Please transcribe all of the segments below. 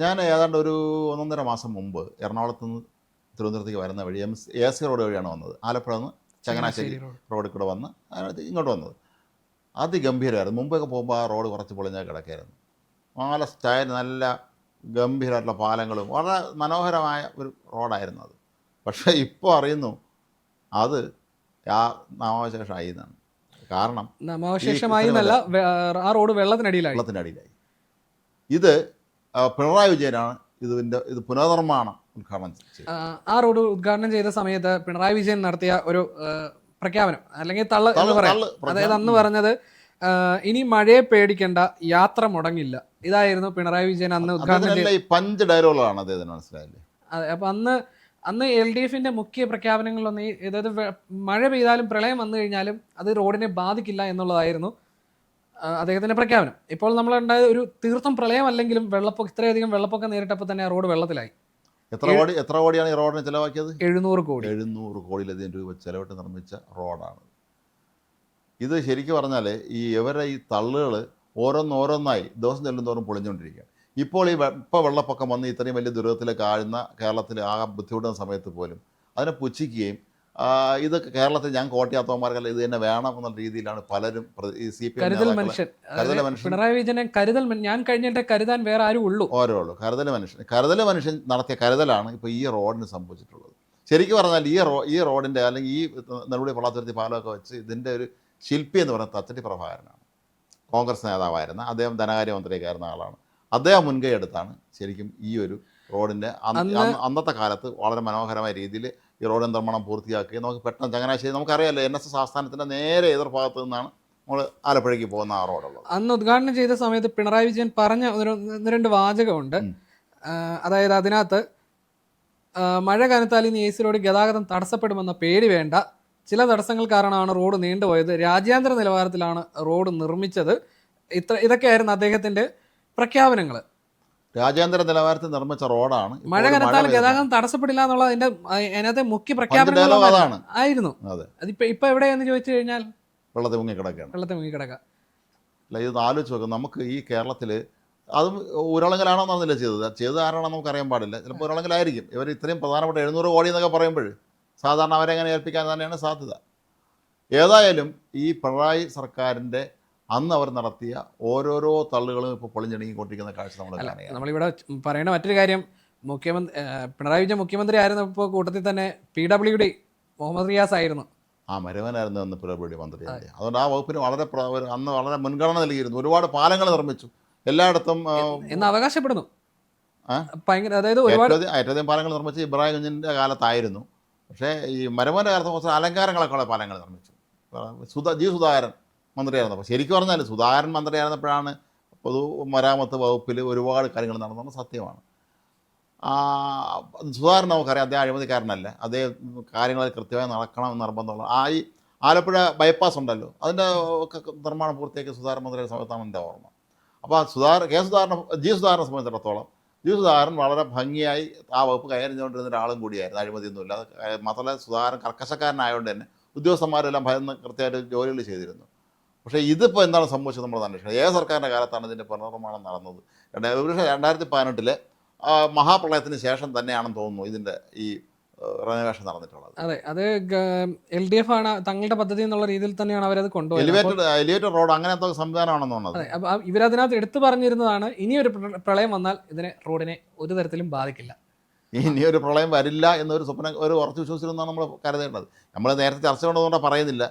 ഞാൻ ഏതാണ്ട് ഒരു 1.5 മാസം മുമ്പ് എറണാകുളത്ത് നിന്ന് തിരുവനന്തപുരത്തേക്ക് വരുന്ന വഴി AC റോഡ് വഴിയാണ് വന്നത്. ആലപ്പുഴ നിന്ന് ചങ്ങനാശ്ശേരി റോഡ്. റോഡിൽ കൂടെ വന്ന് അതിനകത്ത് ഇങ്ങോട്ട് വന്നത്. അതിഗംഭീരമായിരുന്നു. മുമ്പൊക്കെ പോകുമ്പോൾ ആ റോഡ് കുറച്ച് പൊളിഞ്ഞാൽ കിടക്കായിരുന്നു. നല്ല സ്റ്റൈൽ, നല്ല ഗംഭീരമായിട്ടുള്ള പാലങ്ങളും വളരെ മനോഹരമായ ഒരു റോഡായിരുന്നു അത്. പക്ഷേ ഇപ്പോൾ അറിയുന്നു അത് ആ നാമാവശേഷമായി എന്നാണ്. കാരണം ഈ നാമാവശേഷമായി ഇത്രയും എന്നല്ല, വലിയ ആ റോഡ് വെള്ളത്തിനടിയിലായി. വെള്ളത്തിനടിയിലായി. ഇത് പിണറായി വിജയനാണ് ഇത് പുനർനിർമ്മാണം ഉദ്ഘാടനം ചെയ്തത്. ആ റോഡ് ഉദ്ഘാടനം ചെയ്ത സമയത്ത് പിണറായി വിജയൻ നടത്തിയ ഒരു പ്രഖ്യാപനം അല്ലെങ്കിൽ തള്ള് എന്ന് പറയാം. അതായത് അന്ന് പറഞ്ഞത് ഇനി മഴയെ പേടിക്കേണ്ട, യാത്ര മുടങ്ങില്ല. ഇതായിരുന്നു പിണറായി വിജയൻ അന്ന് ഉദ്ഘാടനം ചെയ്തത്. ഈ പഞ്ച് ഡയലോഗുകളാണ് അദ്ദേഹത്തിന്, മനസ്സിലായില്ലേ? അതെ. അപ്പൊ അന്ന് LDFന്റെ മുഖ്യ പ്രഖ്യാപനങ്ങളിലൊന്ന് അതായത് മഴ പെയ്താലും പ്രളയം വന്നു കഴിഞ്ഞാലും അത് റോഡിനെ ബാധിക്കില്ല എന്നുള്ളതായിരുന്നു അദ്ദേഹത്തിന്റെ പ്രഖ്യാപനം. ഇപ്പോൾ നമ്മളുണ്ടായ ഒരു തീർത്ഥം പ്രളയം അല്ലെങ്കിലും ഇത്രയധികം വെള്ളപ്പൊക്കം നേരിട്ടപ്പോൾ തന്നെ ആ റോഡ് വെള്ളത്തിലായി. എത്ര കോടിയാണ് ഈ റോഡിന് ചിലവാക്കിയത്? 700 കോടി. 700 കോടിയിലധികം രൂപ ചിലവിട്ട് നിർമ്മിച്ച റോഡാണ് ഇത്. ശരിക്കും പറഞ്ഞാൽ ഇവരുടെ ഈ തള്ളുകൾ ഓരോന്നോരോന്നായി ദിവസം ചെല്ലുന്തോറും പൊളിഞ്ഞുകൊണ്ടിരിക്കുകയാണ്. ഇപ്പോൾ വെള്ളപ്പൊക്കം വന്ന് ഇത്രയും വലിയ ദുരിതത്തിലേക്ക് ആഴുന്ന കേരളത്തിൽ ആ ബുദ്ധിമുട്ടുന്ന സമയത്ത് പോലും അതിനെ പുച്ഛിക്കുകയും ഇത് കേരളത്തിൽ ഞാൻ കോട്ടയാത്തവന്മാർക്കല്ല ഇത് തന്നെ വേണം എന്നുള്ള രീതിയിലാണ് പലരും ഈ CPM കരുതൽ മനുഷ്യൻ പിണറായി വിജയനെ ഞാൻ കഴിഞ്ഞിട്ട് കരുതാൻ വേറെ ആരും ഉള്ളൂ. കരുതൽ മനുഷ്യൻ നടത്തിയ കരുതലാണ് ഇപ്പോൾ ഈ റോഡിന് സംഭവിച്ചിട്ടുള്ളത്. ശരിക്കും പറഞ്ഞാൽ ഈ റോഡിൻ്റെ അല്ലെങ്കിൽ ഈ നെടുമുടി പള്ളാത്തുരുത്തി പാലമൊക്കെ വെച്ച് ഇതിൻ്റെ ഒരു ശില്പി എന്ന് പറയുന്നത് തച്ചടി പ്രഭാകരനാണ്. കോൺഗ്രസ് നേതാവായിരുന്ന അദ്ദേഹം ധനകാര്യമന്ത്രിയൊക്കെ ആയിരുന്ന ആളാണ്. അദ്ദേഹം മുൻകൈ എടുത്താണ് ശരിക്കും ഈ ഒരു റോഡിൻ്റെ അന്നത്തെ കാലത്ത് വളരെ മനോഹരമായ രീതിയിൽ ഈ റോഡ് നിർമ്മാണം പൂർത്തിയാക്കുകയും നമുക്ക് പെട്ടെന്ന് ചങ്ങനാശ്ശേരി, നമുക്കറിയാമല്ലോ NSS ആസ്ഥാനത്തിൻ്റെ നേരെ എതിർഭാഗത്ത് നിന്നാണ് നമ്മൾ ആലപ്പുഴയ്ക്ക് പോകുന്ന ആ റോഡുള്ളത്. അന്ന് ഉദ്ഘാടനം ചെയ്ത സമയത്ത് പിണറായി വിജയൻ പറഞ്ഞ ഒന്ന് രണ്ട് വാചകമുണ്ട്. അതായത് അതിനകത്ത് മഴ കനത്താൽ ഇനി AC റോഡ് ഗതാഗതം തടസ്സപ്പെടുമെന്ന പേടി വേണ്ട, ചില തടസ്സങ്ങൾ കാരണമാണ് റോഡ് നീണ്ടുപോയത്, രാജ്യാന്തര നിലവാരത്തിലാണ് റോഡ് നിർമ്മിച്ചത്. ഇതൊക്കെയായിരുന്നു അദ്ദേഹത്തിന്റെ പ്രഖ്യാപനങ്ങൾ. രാജ്യാന്തര നിലവാരത്തിൽ നിർമ്മിച്ച റോഡാണ്. മഴ കനത്താൽ ഗതാഗതം തടസ്സപ്പെടില്ല എന്നുള്ള അതിനകത്തെ മുഖ്യ പ്രഖ്യാപനം ആയിരുന്നു. ഇപ്പൊ എവിടെയെന്ന് ചോദിച്ചു കഴിഞ്ഞാൽ വെള്ളത്തിൽ മുങ്ങിക്കിടക്കുക. അല്ല, ഇത് ആലോചിച്ച് നോക്കും. നമുക്ക് ഈ കേരളത്തിൽ അതും ഉരുളങ്കലാണോ എന്നറിയില്ല ചെയ്തത് ആരാണെന്ന് നമുക്കറിയാൻ പാടില്ല. ചിലപ്പോൾ ഉരുളങ്കലായിരിക്കും. ഇവർ ഇത്രയും പ്രധാനപ്പെട്ട 700 കോടി എന്നൊക്കെ പറയുമ്പോൾ സാധാരണ അവരെങ്ങനെ ഏൽപ്പിക്കാൻ തന്നെയാണ് സാധ്യത. ഏതായാലും ഈ പിണറായി സർക്കാരിൻ്റെ അന്ന് അവർ നടത്തിയ ഓരോരോ തള്ളുകളും ഇപ്പോൾ പൊളിഞ്ഞിണങ്ങിക്കൊണ്ടിരിക്കുന്ന കാഴ്ച നമ്മളിവിടെ പറയേണ്ട മറ്റൊരു കാര്യം, പിണറായി വിജയൻ മുഖ്യമന്ത്രി ആയിരുന്നപ്പോൾ കൂട്ടത്തിൽ തന്നെ PWD മുഹമ്മദ് റിയാസ് ആയിരുന്നു. മരുവനായിരുന്നു അന്ന് PWD മന്ത്രി. അതുകൊണ്ട് ആ വകുപ്പിന് അന്ന് വളരെ മുൻഗണന നൽകിയിരുന്നു. ഒരുപാട് പാലങ്ങൾ നിർമ്മിച്ചു എല്ലായിടത്തും എന്ന് അവകാശപ്പെടുന്നു. അതായത് ഏറ്റവും പാലങ്ങൾ നിർമ്മിച്ച് ഇബ്രാഹിം കുഞ്ഞിൻ്റെ കാലത്തായിരുന്നു. പക്ഷേ ഈ മരുവൻ്റെ കാലത്ത് കുറച്ച് അലങ്കാരങ്ങളൊക്കെ ഉള്ള പാലങ്ങൾ നിർമ്മിച്ചു സുധാകരൻ മന്ത്രിയായിരുന്നപ്പോൾ. ശരിക്കും പറഞ്ഞാൽ സുധാകരൻ മന്ത്രിയായിരുന്നപ്പോഴാണ് പൊതുമരാമത്ത് വകുപ്പിൽ ഒരുപാട് കാര്യങ്ങൾ നടന്നത് സത്യമാണ്. സുധാകരൻ നമുക്കറിയാം, അദ്ദേഹം അഴിമതിക്കാരനല്ല. അദ്ദേഹം കാര്യങ്ങൾ കൃത്യമായി നടക്കണമെന്ന് നിർബന്ധമുള്ള ഈ ആലപ്പുഴ ബൈപ്പാസ് ഉണ്ടല്ലോ, അതിൻ്റെ ഒക്കെ നിർമ്മാണം പൂർത്തിയാക്കിയ സുധാകരൻ മന്ത്രിയുടെ സമയത്താണ് എൻ്റെ ഓർമ്മ. അപ്പോൾ ജി സുധാകരനെ സംബന്ധിച്ചിടത്തോളം സുധാകരൻ വളരെ ഭംഗിയായി ആ വകുപ്പ് കൈകാര്യം ചെയ്തുകൊണ്ടിരുന്ന ഒരാളും കൂടിയായിരുന്നു. അഴിമതിയൊന്നുമില്ല. മാത്രമല്ല സുധാകരൻ കർക്കശക്കാരനായതുകൊണ്ട് തന്നെ ഉദ്യോഗസ്ഥന്മാരെല്ലാം ഭയന്ന് കൃത്യമായിട്ട് ജോലികൾ ചെയ്തിരുന്നു. പക്ഷേ ഇതിപ്പോൾ എന്താണ് സംഭവിച്ചത് നമ്മൾ അന്വേഷിക്കണം. ഏത് സർക്കാരിൻ്റെ കാലത്താണ് ഇതിൻ്റെ പുനർനിർമ്മാണം നടന്നത്? 2018 മഹാപ്രളയത്തിന് ശേഷം തന്നെയാണെന്ന് തോന്നുന്നു ഇതിൻ്റെ ഈ റെനോവേഷൻ നടന്നിട്ടുള്ളത്. അതെ, അത് LDF ആണ് തങ്ങളുടെ പദ്ധതി എന്നുള്ള രീതിയിൽ തന്നെയാണ് അവരത് കൊണ്ടുപോയത്. എലിവേറ്റഡ് റോഡ് അങ്ങനത്തെ സംവിധാനമാണെന്ന് തോന്നുന്നത്. അപ്പോൾ ഇവരതിനകത്ത് എടുത്തു പറഞ്ഞിരുന്നതാണ് ഇനിയൊരു പ്രളയം വന്നാൽ റോഡിനെ ഒരു തരത്തിലും ബാധിക്കില്ല, ഇനിയൊരു പ്രളയം വരില്ല എന്നൊരു ഒരു ഉറച്ചു വിശ്വസിച്ചിരുന്നാണ് നമ്മൾ കരുതേണ്ടത്. നമ്മൾ നേരത്തെ ചർച്ച കൊണ്ടുകൊണ്ട് പറയുന്നില്ല.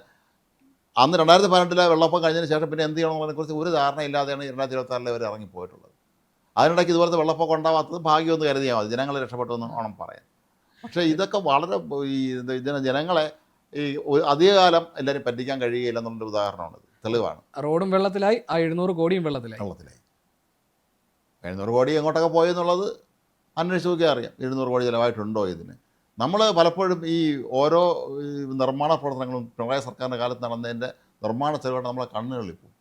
അന്ന് 2018 വെള്ളപ്പൊക്കം കഴിഞ്ഞതിന് ശേഷം പിന്നെ എന്ത് ചെയ്യണമെന്നതിനെക്കുറിച്ച് ഒരു ധാരണയില്ലാതെയാണ് 2026 അവർ ഇറങ്ങിപ്പോയിട്ടുള്ളത്. അതിനിടയ്ക്ക് ഇതുപോലത്തെ വെള്ളപ്പൊക്കം ഉണ്ടാവാത്തത് ഭാഗ്യമൊന്ന് കരുതിയാൽ മതി, ജനങ്ങൾ രക്ഷപ്പെട്ടു എന്ന് വേണം പറയാൻ. പക്ഷേ ഇതൊക്കെ വളരെ ജനങ്ങളെ അധികകാലം എല്ലാവരും പറ്റിക്കാൻ കഴിയുകയില്ല എന്നുള്ളൊരു ഉദാഹരണമാണ്, തെളിവാണ്. റോഡും വെള്ളത്തിലായി, 700 കോടിയും വെള്ളത്തിലായി. 700 കോടി എങ്ങോട്ടൊക്കെ പോയെന്നുള്ളത് അന്വേഷിച്ച് നോക്കിയാൽ അറിയാം. 700 കോടി ചിലവായിട്ടുണ്ടോ ഇതിന്? നമ്മൾ പലപ്പോഴും ഈ ഓരോ നിർമ്മാണ പ്രവർത്തനങ്ങളും പിണറായി സർക്കാരിൻ്റെ കാലത്ത് നടന്നതിൻ്റെ നിർമ്മാണ ചെലവായിട്ട് നമ്മളെ കണ്ണുകളിൽ പോകും.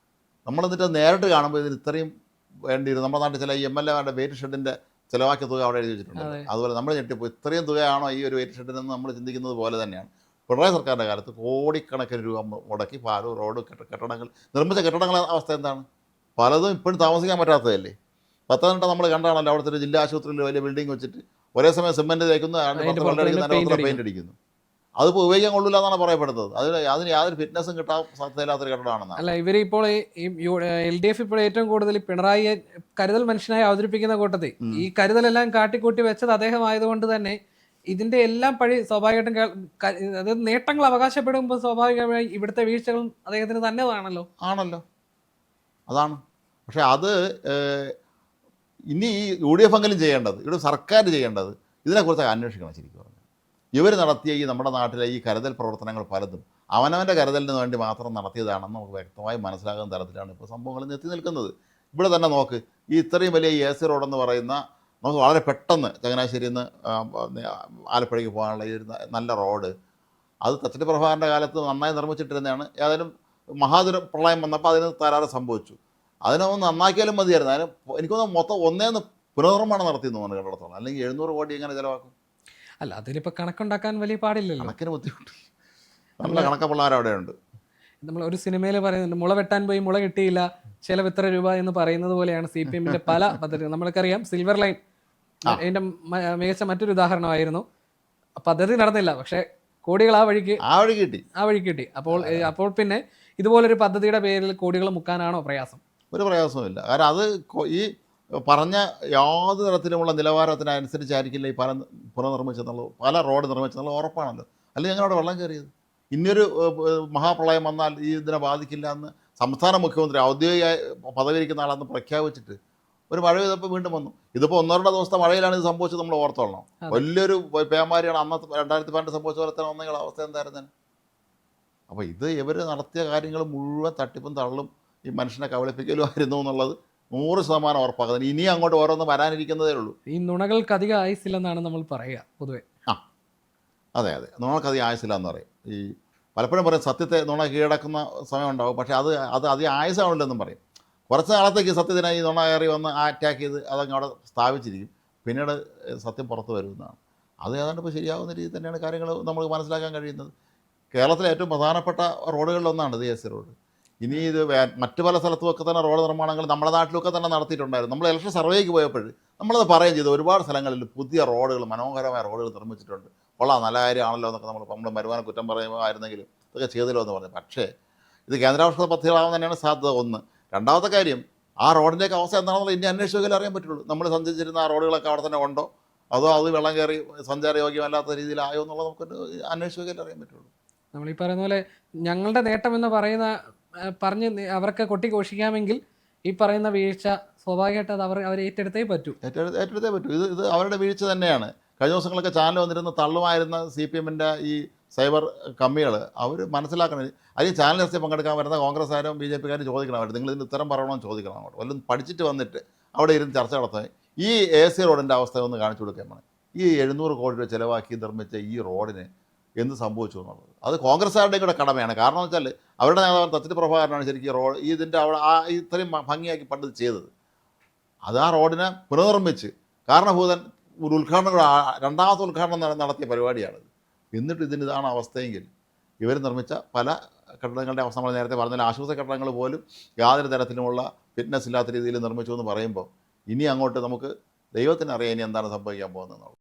നമ്മളെന്നിട്ട് നേരിട്ട് കാണുമ്പോൾ ഇതിന് ഇത്രയും വേണ്ടിയിരുന്നു. നമ്മുടെ നാട്ടിൽ ചില MLA-മാരുടെ വെയിറ്റ് ഷെഡിൻ്റെ ചിലവാക്കിയ തുക അവിടെ എഴുതി വെച്ചിട്ടുണ്ട്. അതുപോലെ നമ്മൾ ഞെട്ടിപ്പോൾ ഇത്രയും തുകയാണോ ഈ ഒരു വെയിറ്റ് ഷെഡിനെന്ന് നമ്മൾ ചിന്തിക്കുന്നത് പോലെ തന്നെയാണ് പിണറായി സർക്കാരിൻ്റെ കാലത്ത് കോടിക്കണക്കിന് രൂപ മുടക്കി റോഡ് കെട്ടിടങ്ങൾ നിർമ്മിച്ച കെട്ടിടങ്ങളുടെ അവസ്ഥ എന്താണ്? പലതും ഇപ്പോഴും താമസിക്കാൻ പറ്റാത്തതല്ലേ. പത്തനംതിട്ട നമ്മൾ കണ്ടാണല്ലോ, അവിടുത്തെ ഒരു ജില്ലാ ആശുപത്രിയിൽ വലിയ ബിൽഡിംഗ് വെച്ചിട്ട് ഒരേ സമയം സിമെൻറ്റ് തേക്കുന്നു, അതിന്റെ വെള്ളം അടിക്കുന്നു, അതിൻ്റെ പുറത്ത് പെയിൻ്റ് അടിക്കുന്നു. അതിപ്പോൾ ഉപയോഗിക്കാൻ കൊള്ളില്ല എന്നാണ് പറയപ്പെടുന്നത്. അതിന് യാതൊരു ഫിറ്റ്നസ്സും കിട്ടാൻ സാധ്യതയില്ലാത്തൊരു കെട്ടിടമാണെന്നാണ്. അല്ല, ഇവർ ഇപ്പോൾ LDF ഇപ്പോൾ ഏറ്റവും കൂടുതൽ പിണറായിയെ കരുതൽ മനുഷ്യനായി അവതരിപ്പിക്കുന്ന കൂട്ടത്തിൽ ഈ കരുതലെല്ലാം കാട്ടിക്കൂട്ടി വെച്ചത് അദ്ദേഹം ആയതുകൊണ്ട് തന്നെ ഇതിന്റെ എല്ലാം പഴി സ്വാഭാവികമായിട്ടും അതായത് നേട്ടങ്ങൾ അവകാശപ്പെടുമ്പോൾ സ്വാഭാവികമായി ഇവിടുത്തെ വീഴ്ചകളും അദ്ദേഹത്തിന് തന്നെതാണല്ലോ. ആണല്ലോ, അതാണ്. പക്ഷേ അത് ഇനി ഈ UDF എങ്കിലും ചെയ്യേണ്ടത്, ഇവിടെ സർക്കാർ ചെയ്യേണ്ടത് ഇതിനെക്കുറിച്ച് അന്വേഷിക്കണം. ശരിക്കും പറഞ്ഞു ഇവർ നടത്തിയ ഈ നമ്മുടെ നാട്ടിലെ ഈ കരുതൽ പ്രവർത്തനങ്ങൾ പലതും അവനവൻ്റെ കരുതലിന് വേണ്ടി മാത്രം നടത്തിയതാണെന്ന് നമുക്ക് വ്യക്തമായി മനസ്സിലാകുന്ന തരത്തിലാണ് ഇപ്പോൾ സംഭവങ്ങൾ എത്തി നിൽക്കുന്നത്. ഇവിടെ തന്നെ നോക്ക്, ഈ ഇത്രയും വലിയ AC റോഡെന്ന് പറയുന്ന നമുക്ക് വളരെ പെട്ടെന്ന് ചങ്ങനാശ്ശേരിയിൽ നിന്ന് ആലപ്പുഴയ്ക്ക് പോകാനുള്ള ഈ ഒരു നല്ല റോഡ്, അത് തച്ചടി പ്രഭാകരൻ്റെ കാലത്ത് നന്നായി നിർമ്മിച്ചിട്ടിരുന്നതാണ്. ഏതായാലും മഹാദുരപ്രളയം വന്നപ്പോൾ അതിന് തകരാറ് സംഭവിച്ചു. അതിനൊന്ന് നന്നാക്കിയാലും മതിയായിരുന്നു. അതിന് എനിക്കൊന്ന് മൊത്തം ഒന്നേന്ന് പുനർനിർമ്മാണം നടത്തിയെന്ന് തോന്നുന്നു കേരളത്തോളം. അല്ലെങ്കിൽ 700 കോടി എങ്ങനെ ചിലവാക്കും? അല്ല, അതിലിപ്പോൾ കണക്കുണ്ടാക്കാൻ വലിയ പാടില്ലല്ലോ. കണക്കിന് ബുദ്ധിമുട്ട്, നല്ല കണക്ക പിള്ളേർ അവിടെയുണ്ട്. നമ്മൾ ഒരു സിനിമയിൽ പറയുന്നുണ്ട്, മുള വെട്ടാൻ പോയി മുള കിട്ടിയില്ല, ചെലവ് ഇത്ര രൂപ എന്ന് പറയുന്നത് പോലെയാണ് CPM-ന്റെ പല പദ്ധതികൾ. നമ്മൾക്കറിയാം സിൽവർ ലൈൻ അതിന്റെ മികച്ച മറ്റൊരു ഉദാഹരണമായിരുന്നു. പദ്ധതി നടന്നില്ല, പക്ഷേ കോടികൾ ആ വഴിക്ക് കിട്ടി. അപ്പോൾ പിന്നെ ഇതുപോലൊരു പദ്ധതിയുടെ പേരിൽ കോടികൾ മുക്കാനാണോ പ്രയാസം? ഒരു പ്രയാസവുമില്ല. കാരണം അത് ഈ പറഞ്ഞ യാതൊരു തരത്തിലുമുള്ള നിലവാരത്തിനനുസരിച്ചായിരിക്കില്ല ഈ പുനർനിർമ്മിച്ചെന്നുള്ളത്, പല റോഡ് നിർമ്മിച്ചെന്നുള്ളത് ഉറപ്പാണല്ലോ. അല്ലെങ്കിൽ ഞങ്ങളവിടെ വെള്ളം കയറിയത്. ഇനിയൊരു മഹാപ്രളയം വന്നാൽ ഈ ഇതിനെ ബാധിക്കില്ല എന്ന് സംസ്ഥാന മുഖ്യമന്ത്രി ഔദ്യോഗിക പദവിയിരിക്കുന്ന ആളെന്ന് പ്രഖ്യാപിച്ചിട്ട് ഒരു മഴ പെയ്തപ്പോൾ വീണ്ടും വന്നു. ഇതിപ്പോൾ 1-2 ദിവസത്തെ മഴയിലാണ് ഇത് സംഭവിച്ചത്. നമ്മൾ ഓർത്തോളണം. വലിയൊരു പേമാരിയാണ് അന്നത്തെ 2012 സംഭവിച്ച പോലെ തന്നെ ഒന്നെങ്കിൽ അവസ്ഥ എന്തായിരുന്നു. അപ്പോൾ ഇത് ഇവർ നടത്തിയ കാര്യങ്ങൾ മുഴുവൻ തട്ടിപ്പും തള്ളും ഈ മനുഷ്യനെ കബളിപ്പിക്കലുമായിരുന്നു എന്നുള്ളത് 100% ഉറപ്പാക്കുന്നത്. ഇനി അങ്ങോട്ട് ഓരോന്ന് വരാനിരിക്കുന്നതേ ഉള്ളൂ. ഈ നുണകൾക്ക് അധികം ആയുസില്ലെന്നാണ് നമ്മൾ പറയുക പൊതുവെ. അതെ, നുണകൾക്ക് ആയുസില്ല എന്ന് പറയും. ഈ പലപ്പോഴും പറയും സത്യത്തെ നുണ കീഴടക്കുന്ന സമയം ഉണ്ടാവും, പക്ഷേ അത് അധികം ആയുസാവില്ലെന്നും പറയും. കുറച്ച് നാളത്തേക്ക് സത്യത്തിനെ ഈ നുണ കയറി വന്ന് അറ്റാക്ക് ചെയ്ത് അതങ്ങ് അവിടെ സ്ഥാപിച്ചിരിക്കും, പിന്നീട് സത്യം പുറത്ത് വരുന്നതാണ്. അത് ഏതാണ്ട് ഇപ്പോൾ ശരിയാവുന്ന രീതിയിൽ തന്നെയാണ് കാര്യങ്ങൾ നമുക്ക് മനസ്സിലാക്കാൻ കഴിയുന്നത്. കേരളത്തിലെ ഏറ്റവും പ്രധാനപ്പെട്ട റോഡുകളിലൊന്നാണ് ഇത് AC റോഡ്. ഇനി ഇത് മറ്റു പല സ്ഥലത്തുമൊക്കെ തന്നെ റോഡ് നിർമ്മാണങ്ങൾ നമ്മുടെ നാട്ടിലൊക്കെ തന്നെ നടത്തിയിട്ടുണ്ടായിരുന്നു. നമ്മൾ ഇലക്ഷൻ സർവേക്ക് പോയപ്പോൾ നമ്മളത് പറയുകയും ചെയ്തു. ഒരുപാട് സ്ഥലങ്ങളിൽ പുതിയ റോഡുകൾ, മനോഹരമായ റോഡുകൾ നിർമ്മിച്ചിട്ടുണ്ട്. കൊള്ളാം, നല്ല കാര്യമാണല്ലോ എന്നൊക്കെ നമ്മൾ വരുമാനം കുറ്റം പറയുമായിരുന്നെങ്കിലും ഇതൊക്കെ ചെയ്തല്ലോ എന്ന് പറഞ്ഞു. പക്ഷേ ഇത് കേന്ദ്രാവിഷ്കൃത പദ്ധതികളാവാൻ തന്നെയാണ് സാധ്യത ഒന്ന്. രണ്ടാമത്തെ കാര്യം, ആ റോഡിൻ്റെയൊക്കെ അവസ്ഥ എന്താണെന്നുള്ള ഇനി അന്വേഷിച്ചാലേ അറിയാൻ പറ്റുള്ളൂ. നമ്മൾ സഞ്ചരിച്ചിരുന്ന ആ റോഡുകളൊക്കെ അവിടെ തന്നെ ഉണ്ടോ, അതോ അത് വെള്ളം കയറി സഞ്ചാരയോഗ്യമല്ലാത്ത രീതിയിലായോ എന്നുള്ളത് നമുക്ക് അന്വേഷിച്ചാലേ അറിയാൻ പറ്റുള്ളൂ. നമ്മളീ പറയുന്ന പോലെ ഞങ്ങളുടെ നേട്ടം എന്ന് പറഞ്ഞ് അവർക്ക് കൊട്ടിഘോഷിക്കാമെങ്കിൽ ഈ പറയുന്ന വീഴ്ച സ്വാഭാവികമായിട്ട് അത് അവർ ഏറ്റെടുത്തേ പറ്റൂ. ഇത് അവരുടെ വീഴ്ച തന്നെയാണ്. കഴിഞ്ഞ ദിവസങ്ങളൊക്കെ ചാനൽ വന്നിരുന്ന തള്ളുമായിരുന്ന CPM-ൻ്റെ ഈ സൈബർ കമ്മികൾ അവർ മനസ്സിലാക്കണം. അതിൽ ചാനൽ ചർച്ചയിൽ പങ്കെടുക്കാൻ വരുന്ന കോൺഗ്രസ്സുകാരും BJP-കാരും ചോദിക്കണം, അവർ നിങ്ങൾ ഇതിന് ഉത്തരം പറയണമെന്ന് ചോദിക്കണം. അങ്ങോട്ട് വല്ലതും പഠിച്ചിട്ട് വന്നിട്ട് അവിടെ ഇരുന്ന് ചർച്ച നടത്താൻ. ഈ AC റോഡിൻ്റെ അവസ്ഥ ഒന്ന് കാണിച്ചു കൊടുക്കാൻ വേണം. ഈ 700 കോടി രൂപ ചിലവാക്കി നിർമ്മിച്ച ഈ റോഡിന് എന്ത് സംഭവിച്ചു എന്നുള്ളത് അത് കോൺഗ്രസ്സുകാരുടെയും കൂടെ കടമയാണ്. കാരണം എന്ന് വെച്ചാൽ അവരുടെ നേതാവ് തച്ചടി പ്രഭാകരനാണ് ശരിക്കും റോഡ് ഇതിൻ്റെ അവിടെ ഇത്രയും ഭംഗിയാക്കി പണ്ട് ചെയ്തത്. അത് ആ റോഡിനെ പുനർനിർമ്മിച്ച് കാരണഭൂതൻ ഒരു ഉദ്ഘാടനം, രണ്ടാമത്തെ ഉദ്ഘാടനം നടത്തിയ പരിപാടിയാണത്. എന്നിട്ട് ഇതാണ് അവസ്ഥയെങ്കിൽ ഇവർ നിർമ്മിച്ച പല കെട്ടിടങ്ങളുടെ അവസ്ഥ നമ്മൾ നേരത്തെ പറഞ്ഞാൽ ആശുപത്രി കെട്ടിടങ്ങൾ പോലും യാതൊരു തരത്തിലുമുള്ള ഫിറ്റ്നസ് ഇല്ലാത്ത രീതിയിൽ നിർമ്മിച്ചു എന്ന് പറയുമ്പോൾ ഇനി അങ്ങോട്ട് നമുക്ക് ദൈവത്തിന് അറിയാം ഇനി എന്താണ് സംഭവിക്കാൻ പോകുന്നത്.